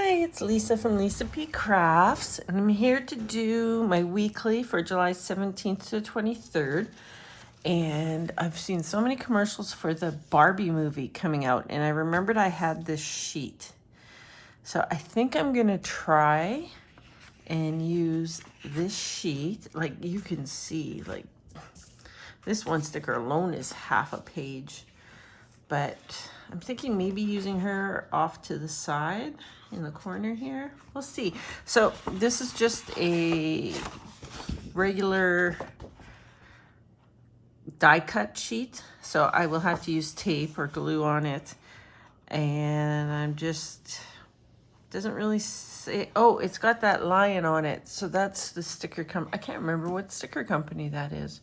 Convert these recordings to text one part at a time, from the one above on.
Hi, it's Lisa from Lisa P Crafts, and I'm here to do my weekly for July 17th to 23rd. And I've seen so many commercials for the Barbie movie coming out, and I remembered I had this sheet. So I think I'm gonna try and use this sheet. Like you can see, like this one sticker alone is half a page. But I'm thinking maybe using her off to the side in the corner here. We'll see. So this is just a regular die cut sheet. So I will have to use tape or glue on it. And I'm just, doesn't really say, oh, it's got that lion on it. So that's the sticker I can't remember what sticker company that is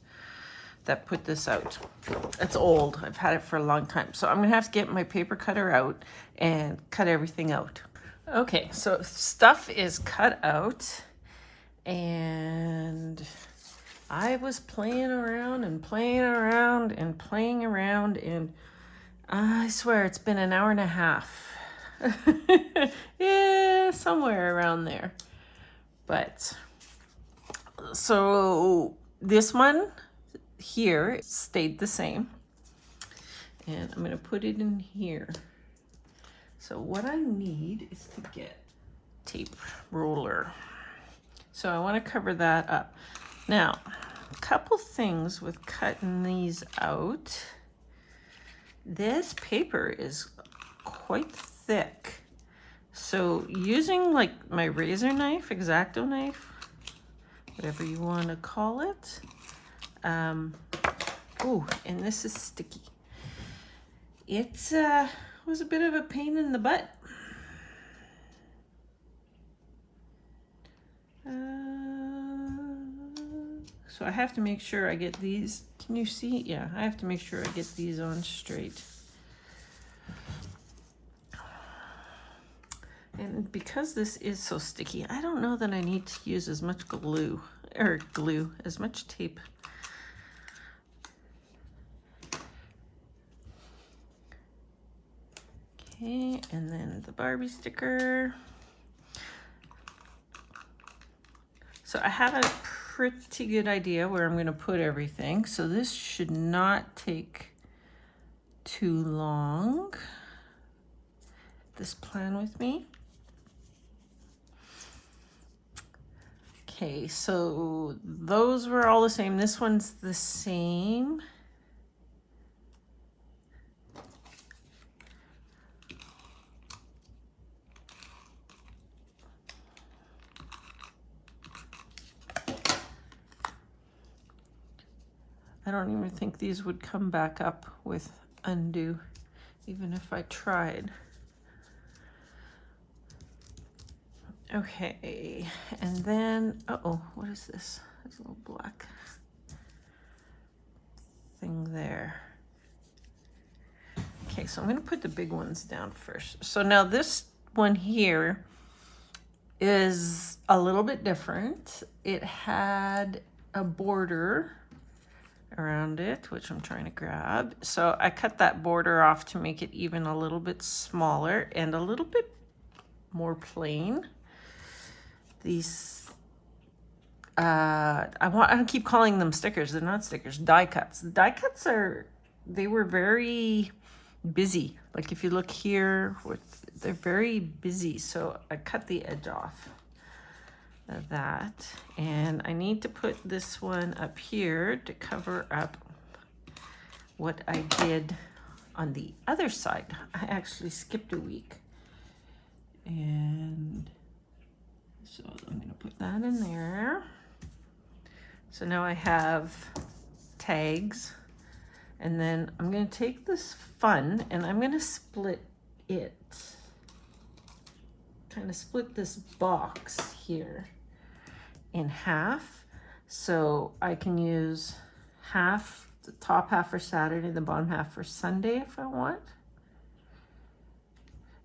that put this out. It's old. I've had it for a long time. So I'm gonna have to get my paper cutter out and cut everything out. Okay, so stuff is cut out, and I was playing around and playing around and playing around, and I swear it's been an hour and a half. Yeah, somewhere around there. But so this one here stayed the same, and I'm going to put it in here. So what I need is to get tape roller. So I want to cover that up. Now, a couple things with cutting these out. This paper is quite thick. So using like my razor knife, X-Acto knife, whatever you want to call it. Oh, and this is sticky. It was a bit of a pain in the butt. So I have to make sure I get these. Can you see? Yeah, I have to make sure I get these on straight. And because this is so sticky, I don't know that I need to use as much as much tape. Okay, and then the Barbie sticker. So I have a pretty good idea where I'm going to put everything. So this should not take too long. This plan with me. Okay, so those were all the same. This one's the same. I don't even think these would come back up with undo, even if I tried. Okay, and then, uh-oh, what is this? There's a little black thing there. Okay, so I'm gonna put the big ones down first. So now this one here is a little bit different. It had a border around it, which I'm trying to grab. So I cut that border off to make it even a little bit smaller and a little bit more plain. These, I keep calling them stickers. They're not stickers, die cuts. The die cuts they were very busy. Like if you look here, they're very busy. So I cut the edge off of that, and I need to put this one up here to cover up what I did on the other side. I actually skipped a week, and so I'm going to put that in there. So now I have tags, and then I'm going to take this fun and I'm going to split it. Kind of split this box here in half, so I can use half, the top half for Saturday, the bottom half for Sunday if I want.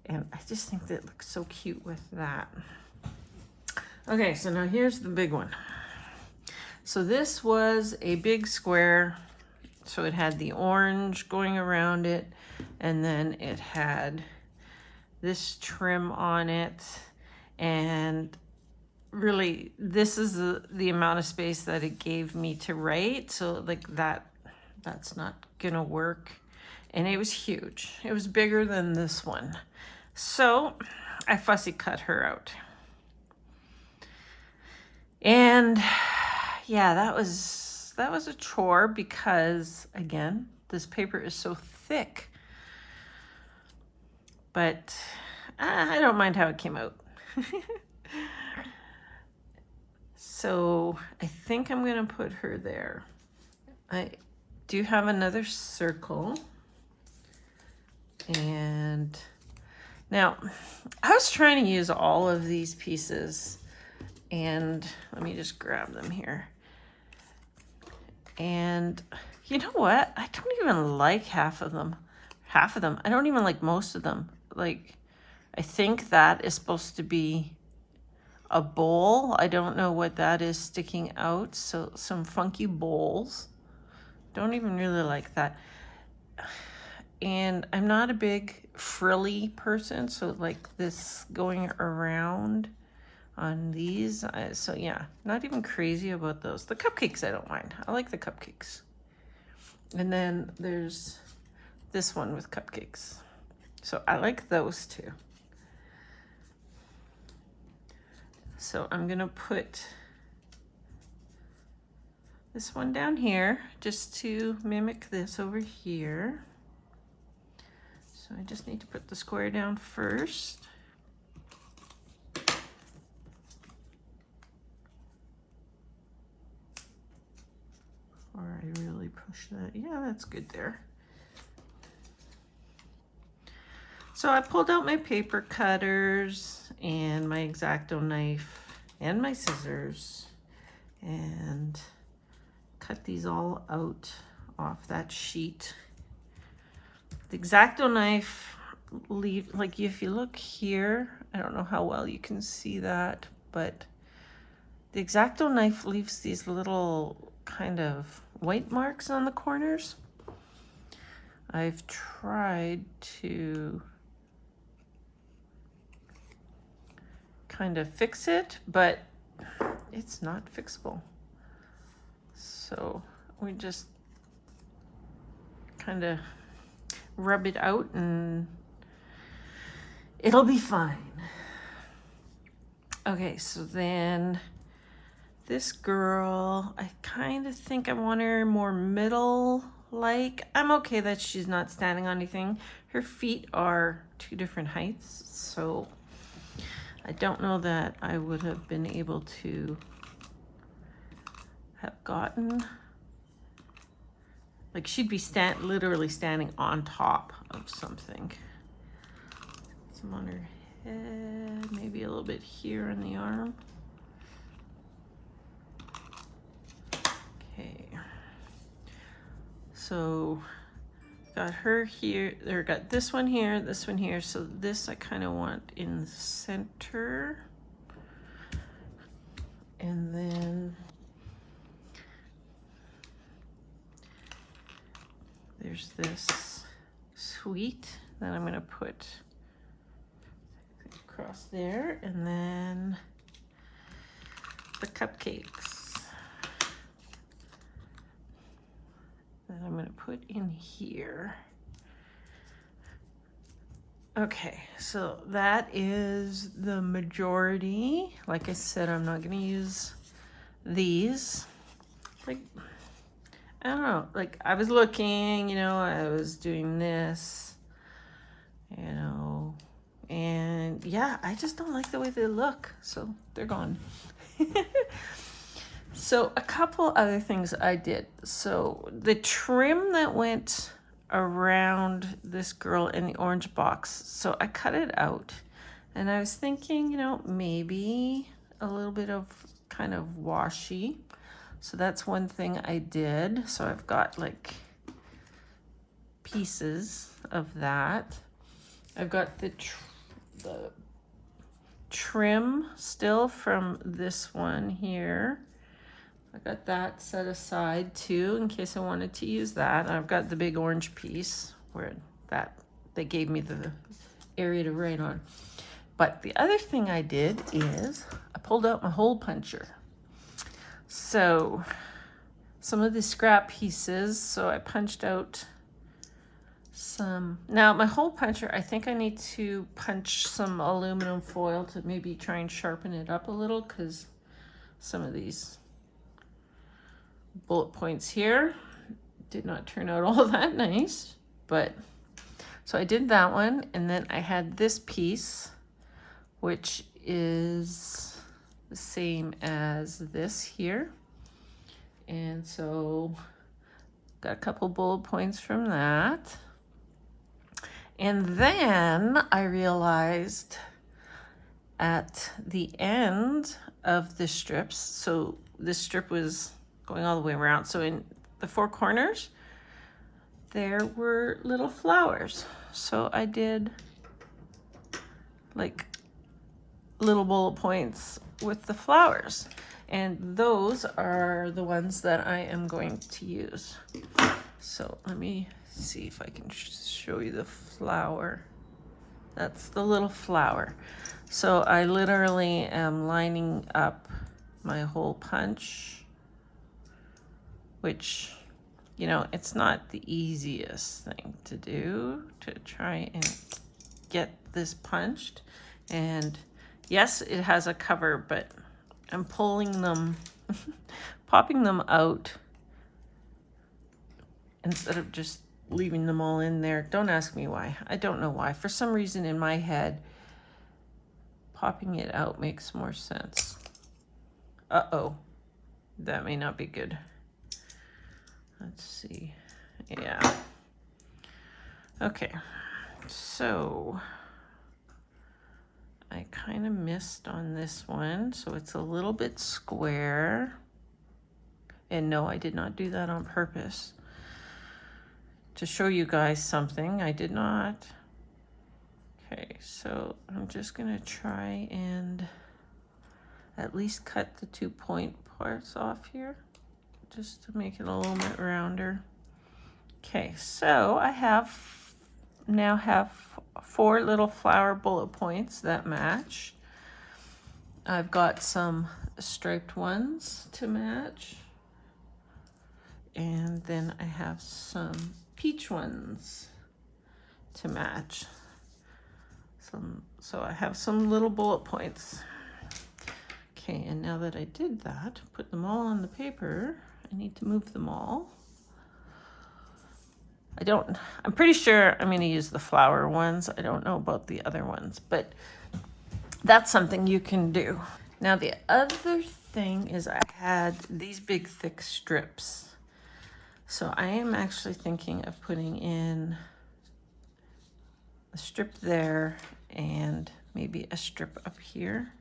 And I just think that looks so cute with that. Okay, so now here's the big one. So this was a big square, so it had the orange going around it, and then it had this trim on it, And really, this is the amount of space that it gave me to write. So like that's not gonna work. And it was huge. It was bigger than this one. So I fussy cut her out. And yeah, that was a chore because again, this paper is so thick. But I don't mind how it came out. So I think I'm gonna put her there. I do have another circle. And now I was trying to use all of these pieces, and let me just grab them here. And you know what? I don't even like half of them. I don't even like most of them. Like, I think that is supposed to be a bowl. I don't know what that is sticking out. So some funky bowls. Don't even really like that. And I'm not a big frilly person, so like this going around on these. So yeah, not even crazy about those. The cupcakes I don't mind. I like the cupcakes. And then there's this one with cupcakes. So I like those too. So I'm gonna put this one down here just to mimic this over here. So I just need to put the square down first. Or I really push that. Yeah, that's good there. So I pulled out my paper cutters and my X-Acto knife and my scissors and cut these all out off that sheet. The X-Acto knife, like if you look here, I don't know how well you can see that, but the X-Acto knife leaves these little kind of white marks on the corners. I've tried to kind of fix it, but it's not fixable. So we just kind of rub it out and it'll be fine. Okay, so then this girl, I kind of think I want her more middle-like. I'm okay that she's not standing on anything. Her feet are two different heights, so I don't know that I would have been able to have gotten, like she'd be literally standing on top of something. Some on her head, maybe a little bit here in the arm. Okay. So got her here, or got this one here, this one here. So this I kind of want in the center. And then there's this sweet that I'm gonna put across there, and then the cupcakes that I'm gonna put in here. Okay, so that is the majority. Like I said, I'm not gonna use these. Like, I don't know, like I was looking, you know, I was doing this, you know, and yeah, I just don't like the way they look, so they're gone. So a couple other things I did. So the trim that went around this girl in the orange box, so I cut it out, and I was thinking, you know, maybe a little bit of kind of washi. So that's one thing I did. So I've got like pieces of that. I've got the trim still from this one here. I got that set aside too in case I wanted to use that. I've got the big orange piece where that they gave me the area to write on. But the other thing I did is I pulled out my hole puncher. So some of the scrap pieces, so I punched out some. Now my hole puncher, I think I need to punch some aluminum foil to maybe try and sharpen it up a little, because some of these bullet points here did not turn out all that nice. But so I did that one, and then I had this piece, which is the same as this here. And so got a couple bullet points from that. And then I realized at the end of the strips, so this strip was going all the way around. So in the four corners, there were little flowers. So I did like little bullet points with the flowers. And those are the ones that I am going to use. So let me see if I can show you the flower. That's the little flower. So I literally am lining up my hole punch, which, you know, it's not the easiest thing to do, to try and get this punched. And yes, it has a cover, but I'm pulling them, popping them out instead of just leaving them all in there. Don't ask me why. I don't know why. For some reason in my head, popping it out makes more sense. Uh-oh. That may not be good. Let's see. Yeah. Okay. So I kind of missed on this one, so it's a little bit square. And no, I did not do that on purpose. To show you guys something, I did not. Okay, so I'm just gonna try and at least cut the 2 point parts off here, just to make it a little bit rounder. Okay, so I now have 4 little flower bullet points that match. I've got some striped ones to match. And then I have some peach ones to match. So I have some little bullet points. Okay, and now that I did that, put them all on the paper, I need to move them all. I'm pretty sure I'm going to use the flower ones. I don't know about the other ones, but that's something you can do. Now the other thing is I had these big thick strips. So I am actually thinking of putting in a strip there and maybe a strip up here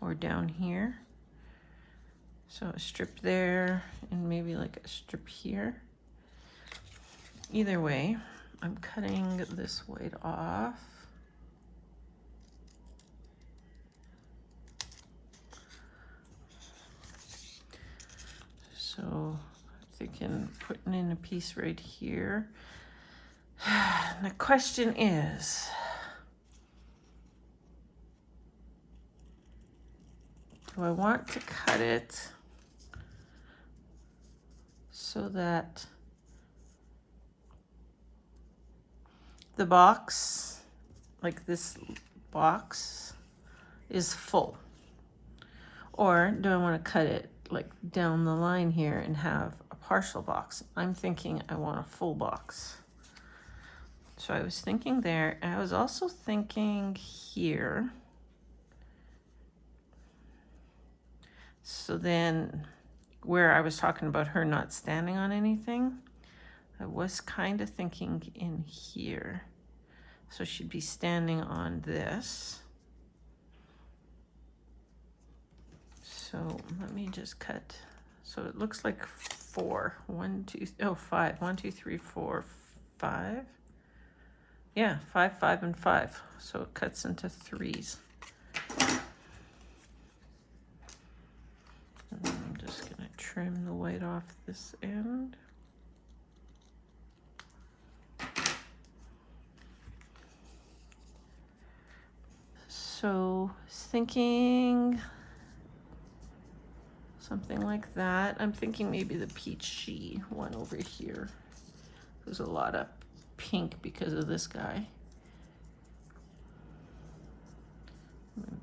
or down here. So a strip there and maybe like a strip here. Either way, I'm cutting this white off. So thinking putting in a piece right here. The question is, do I want to cut it so that the box, like this box, is full? Or do I want to cut it like down the line here and have a partial box? I'm thinking I want a full box. So I was thinking there, and I was also thinking here. So then where I was talking about her not standing on anything, I was kind of thinking in here. So she'd be standing on this. So let me just cut. So it looks like 4. 1, 2, oh, 5. 1, 2, 3, 4, 5. Yeah, 5, 5, and 5. So it cuts into 3s. And then I'm just gonna trim the white off this end. So thinking something like that. I'm thinking maybe the peachy one over here. There's a lot of pink because of this guy.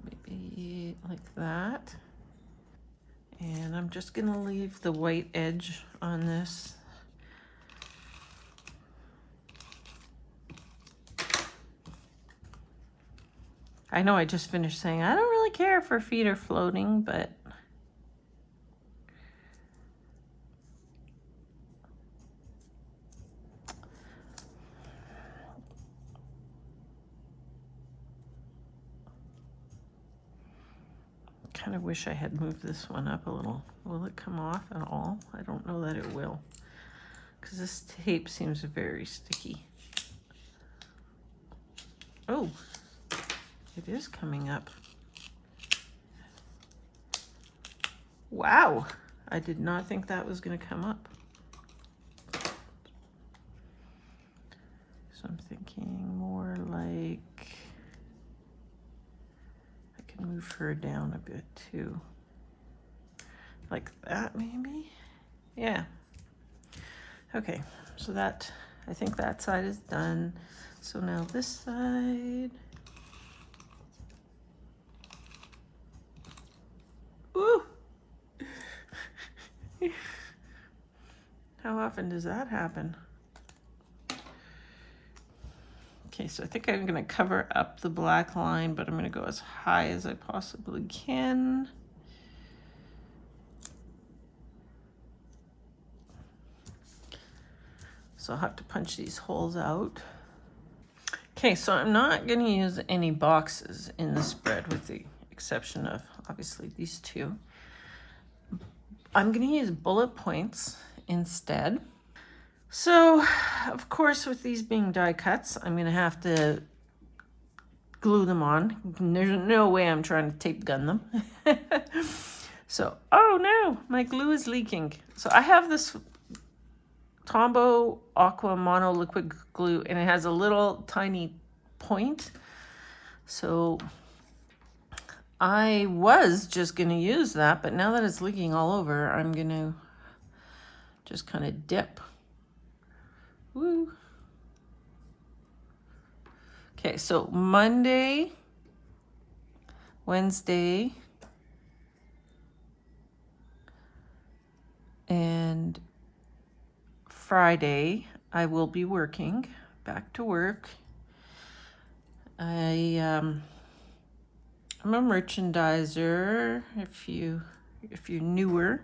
Maybe like that. And I'm just gonna leave the white edge on this. I know I just finished saying I don't really care if her feet are floating, but kind of wish I had moved this one up a little. Will it come off at all? I don't know that it will, because this tape seems very sticky. Oh, it is coming up. Wow, I did not think that was going to come up. So I'm thinking more like I can move her down a bit too. Like that maybe? Yeah. Okay, so that, I think that side is done. So now this side. Ooh! How often does that happen? Okay, so I think I'm gonna cover up the black line, but I'm gonna go as high as I possibly can. So I'll have to punch these holes out. Okay, so I'm not gonna use any boxes in the spread with the exception of obviously these two. I'm gonna use bullet points instead. So, of course, with these being die cuts, I'm gonna have to glue them on. There's no way I'm trying to tape gun them. So, oh no, my glue is leaking. So I have this Tombow Aqua Mono Liquid Glue, and it has a little tiny point. So I was just gonna use that, but now that it's leaking all over, I'm gonna just kind of dip. Woo. Okay, so Monday, Wednesday, and Friday, I will be working, back to work. I'm a merchandiser, if you're newer.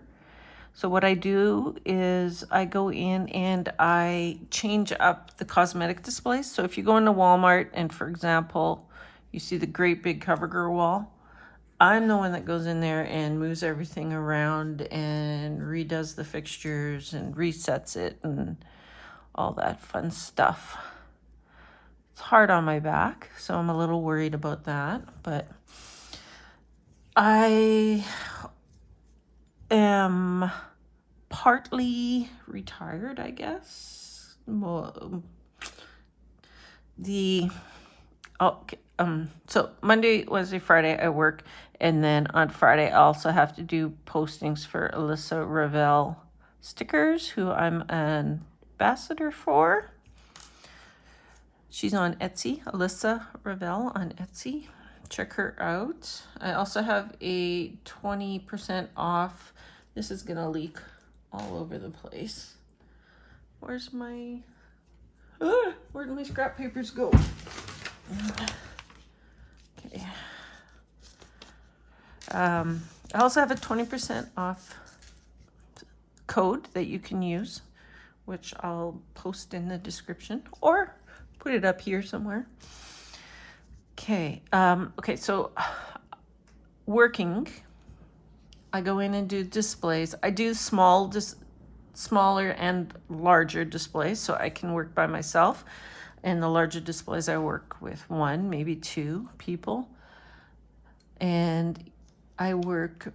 So what I do is I go in and I change up the cosmetic displays. So if you go into Walmart and, for example, you see the great big CoverGirl wall, I'm the one that goes in there and moves everything around and redoes the fixtures and resets it and all that fun stuff. It's hard on my back, so I'm a little worried about that, but I am partly retired, I guess. So Monday, Wednesday, Friday I work, and then on Friday I also have to do postings for Elisa Ravell Stickers, who I'm an ambassador for. She's on Etsy, Elisa Ravell on Etsy. Check her out. I also have a 20% off. This is gonna leak all over the place. Where's my, where did my scrap papers go? Okay. I also have a 20% off code that you can use, which I'll post in the description or put it up here somewhere. Okay. Okay. So working, I go in and do displays. I do smaller and larger displays, so I can work by myself. And the larger displays, I work with one, maybe two people. And I work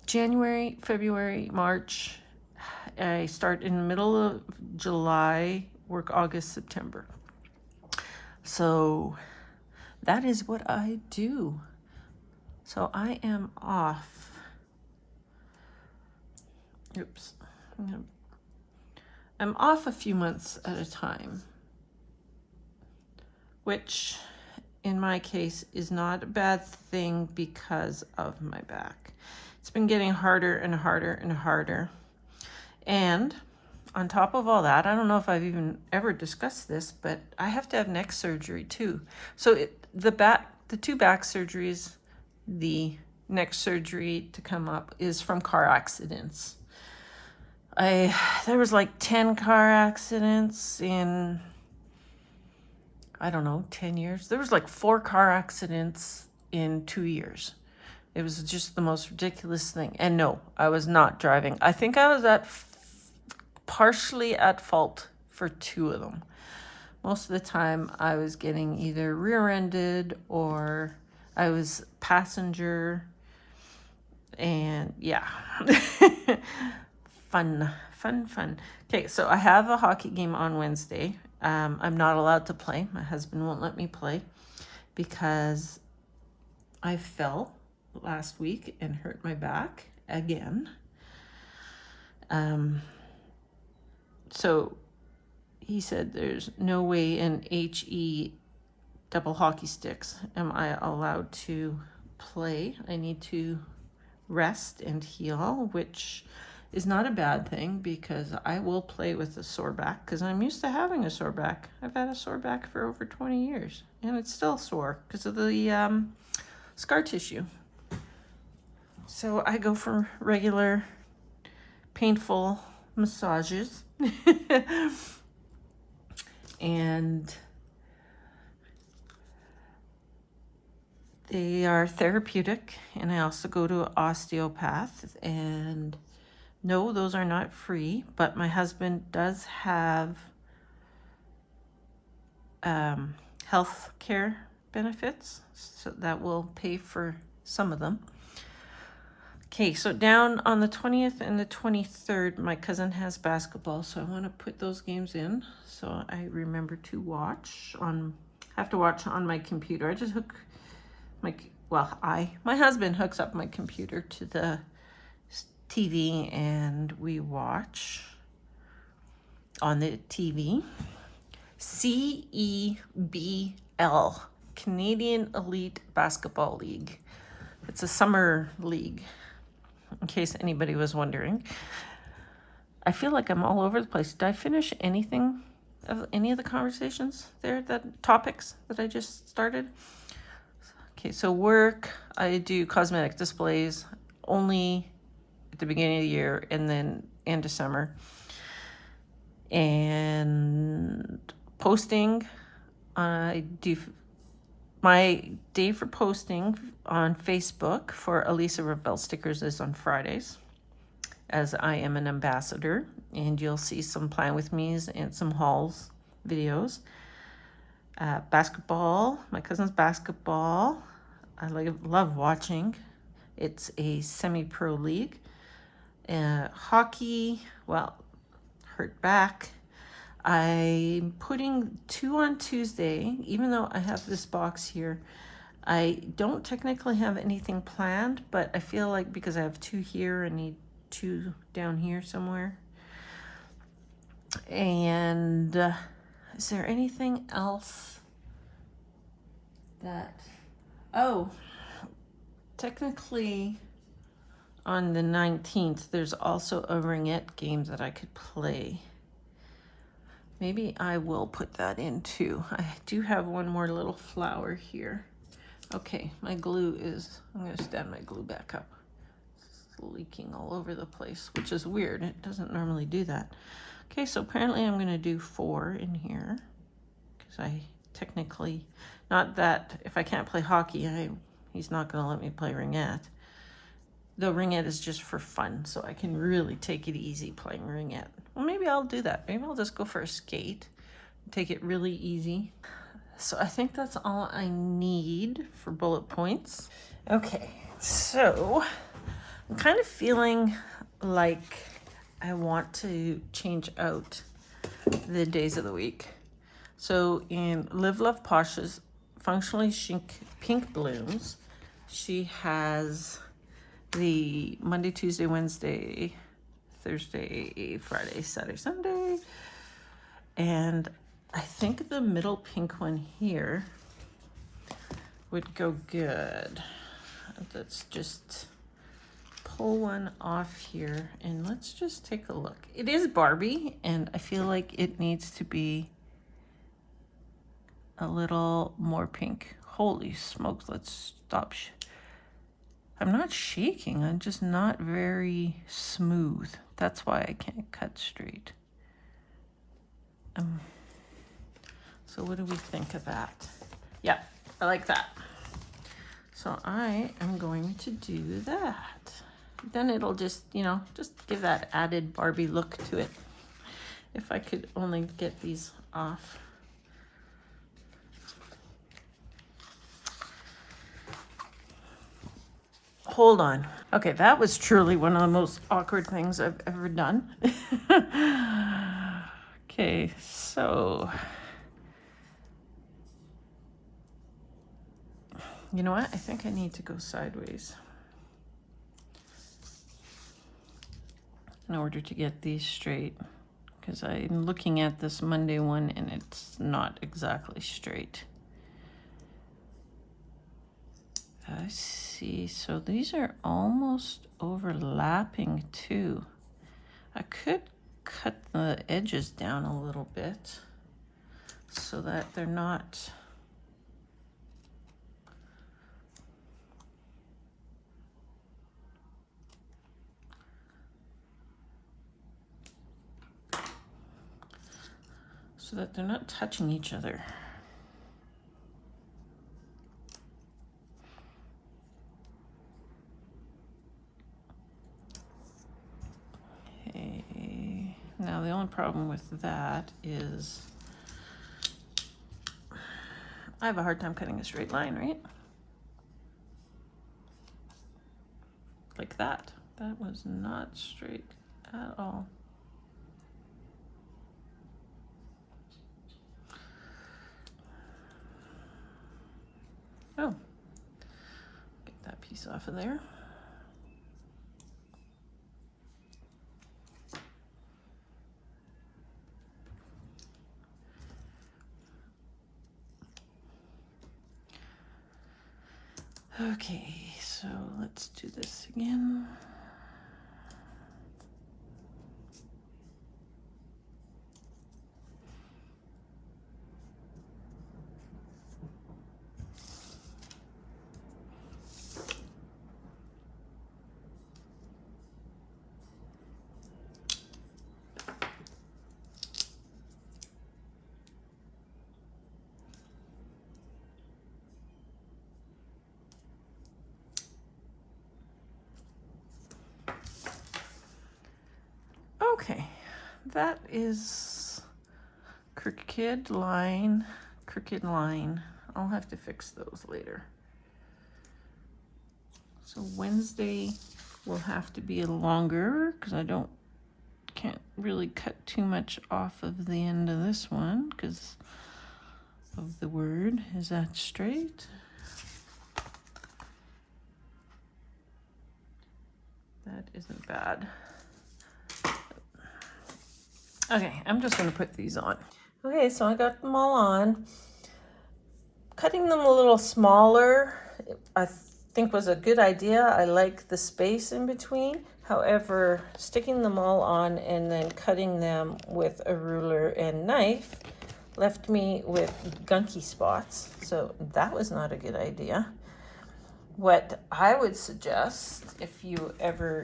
January, February, March. I start in the middle of July, work August, September. So that is what I do. So I am off. Oops. I'm off a few months at a time, which in my case is not a bad thing because of my back. It's been getting harder and harder and harder. And on top of all that, I don't know if I've even ever discussed this, but I have to have neck surgery too. So the two back surgeries, the neck surgery to come up is from car accidents. There was like 10 car accidents in, I don't know, 10 years. There was like 4 car accidents in 2 years. It was just the most ridiculous thing. And no, I was not driving. I think I was partially at fault for 2 of them. Most of the time I was getting either rear-ended or I was passenger. And yeah. Fun. Okay, so I have a hockey game on Wednesday. I'm not allowed to play. My husband won't let me play because I fell last week and hurt my back again. So he said there's no way in HE double hockey sticks am I allowed to play. I need to rest and heal, which is not a bad thing because I will play with a sore back because I'm used to having a sore back. I've had a sore back for over 20 years and it's still sore because of the scar tissue. So I go for regular painful massages and they are therapeutic, and I also go to an osteopath. And no, those are not free, but my husband does have health care benefits, so that will pay for some of them. Okay, so down on the 20th and the 23rd, my cousin has basketball, so I want to put those games in so I remember to watch have to watch on my computer. I just hook my husband hooks up my computer to the TV and we watch on the TV. CEBL, Canadian Elite Basketball League. It's a summer league, in case anybody was wondering. I feel like I'm all over the place. Did I finish anything of any of the conversations there, the topics that I just started? Okay, so work, I do cosmetic displays only at the beginning of the year and then end of summer. And posting, I do my day for posting on Facebook for Elisa Ravell Stickers is on Fridays, as I am an ambassador, and you'll see some Plan With Me's and some hauls videos. Basketball, my cousin's basketball, I love watching. It's a semi-pro league. Hockey, well, hurt back. I'm putting 2 on Tuesday, even though I have this box here. I don't technically have anything planned, but I feel like because I have 2 here, I need 2 down here somewhere. And is there anything else that... Oh, technically on the 19th, there's also a ringette game that I could play. Maybe I will put that in too. I do have one more little flower here. Okay, my glue is, I'm gonna stand my glue back up. It's leaking all over the place, which is weird. It doesn't normally do that. Okay, so apparently I'm gonna do 4 in here because I technically, not that if I can't play hockey, he's not gonna let me play ringette. The ringette is just for fun, so I can really take it easy playing ringette. Well, maybe I'll do that. Maybe I'll just go for a skate, take it really easy. So I think that's all I need for bullet points. Okay, so I'm kind of feeling like I want to change out the days of the week. So in Live Love Posh's functionally pink blooms. She has the Monday, Tuesday, Wednesday, Thursday, Friday, Saturday, Sunday. And I think the middle pink one here would go good. Let's just pull one off here and let's just take a look. It is Barbie, and I feel like it needs to be a little more pink. Holy smokes, let's stop. I'm not shaking, I'm just not very smooth. That's why I can't cut straight. So what do we think of that? Yeah, I like that. So I am going to do that. Then it'll just, you know, just give that added Barbie look to it. If I could only get these off. Hold on. Okay, that was truly one of the most awkward things I've ever done. Okay, so you know what? I think I need to go sideways in order to get these straight, because I'm looking at this Monday one and it's not exactly straight. I see. So these are almost overlapping too. I could cut the edges down a little bit so that they're not touching each other. Okay. Now the only problem with that is I have a hard time cutting a straight line, right? Like that. That was not straight at all. Oh, get that piece off of there. Okay, so let's do this again. Okay, that is crooked line. I'll have to fix those later. So Wednesday will have to be longer because I can't really cut too much off of the end of this one because of the word. Is that straight? That isn't bad. Okay, I'm just gonna put these on. Okay, so I got them all on. Cutting them a little smaller, I think was a good idea. I like the space in between. However, sticking them all on and then cutting them with a ruler and knife left me with gunky spots. So that was not a good idea. What I would suggest, if you ever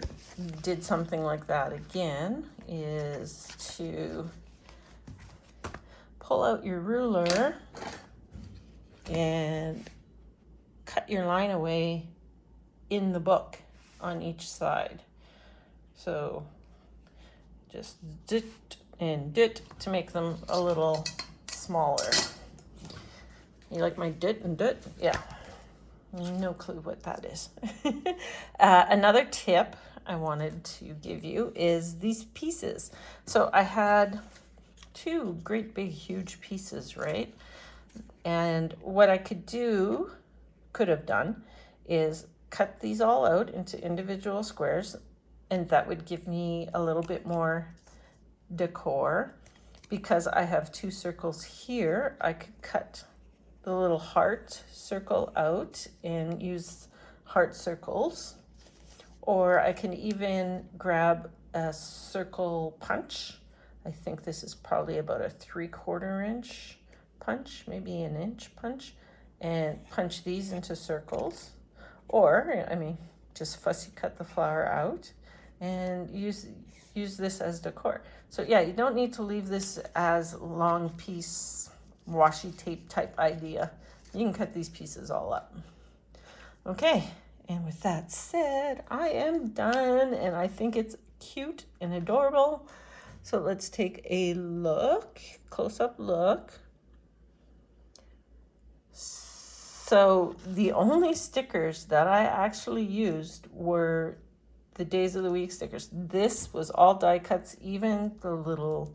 did something like that again, is to pull out your ruler and cut your line away in the book on each side. So just dit and dit to make them a little smaller. You like my dit and dit? Yeah. No clue what that is. Another tip I wanted to give you is these pieces. So I had two great big huge pieces, right? And what I could have done, is cut these all out into individual squares, and that would give me a little bit more decor. Because I have 2 circles here, I could cut the little heart circle out and use heart circles. Or I can even grab a circle punch. I think this is probably about a 3/4 inch punch, maybe an inch punch, and punch these into circles. Or, I mean, just fussy cut the flower out and use this as decor. So yeah, you don't need to leave this as long piece washi tape type idea. You can cut these pieces all up. Okay, and with that said, I am done, and I think it's cute and adorable. So let's take a look, close-up look. So the only stickers that I actually used were the Days of the Week stickers. This was all die cuts, even the little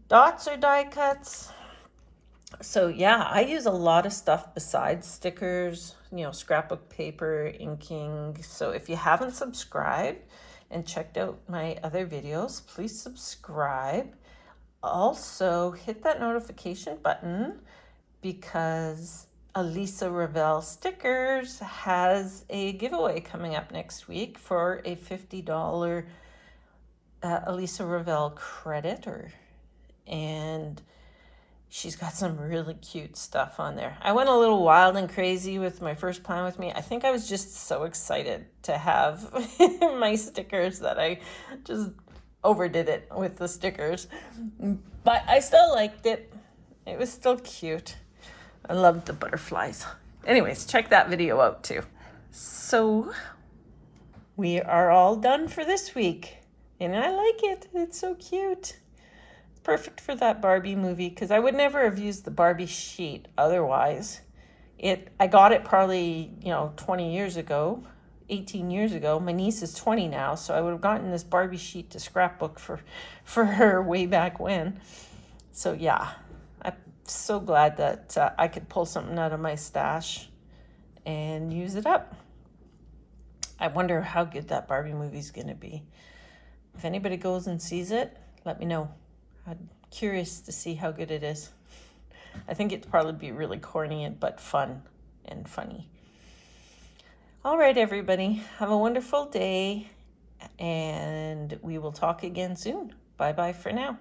dots are die cuts. So yeah, I use a lot of stuff besides stickers, scrapbook paper, inking. So if you haven't subscribed and checked out my other videos, please subscribe. Also, hit that notification button, because Elisa Ravell Stickers has a giveaway coming up next week for a $50 Elisa Ravell credit, and she's got some really cute stuff on there. I went a little wild and crazy with my first Plan With Me. I think I was just so excited to have my stickers that I just overdid it with the stickers. But I still liked it. It was still cute. I loved the butterflies. Anyways, check that video out too. So we are all done for this week. And I like it. It's so cute. It's perfect for that Barbie movie, because I would never have used the Barbie sheet otherwise. I got it probably, 20 years ago, 18 years ago. My niece is 20 now, so I would have gotten this Barbie sheet to scrapbook for her way back when. So yeah, I'm so glad that I could pull something out of my stash and use it up. I wonder how good that Barbie movie's going to be. If anybody goes and sees it, let me know. I'm curious to see how good it is. I think it'd probably be really corny but fun and funny. All right, everybody. Have a wonderful day, and we will talk again soon. Bye-bye for now.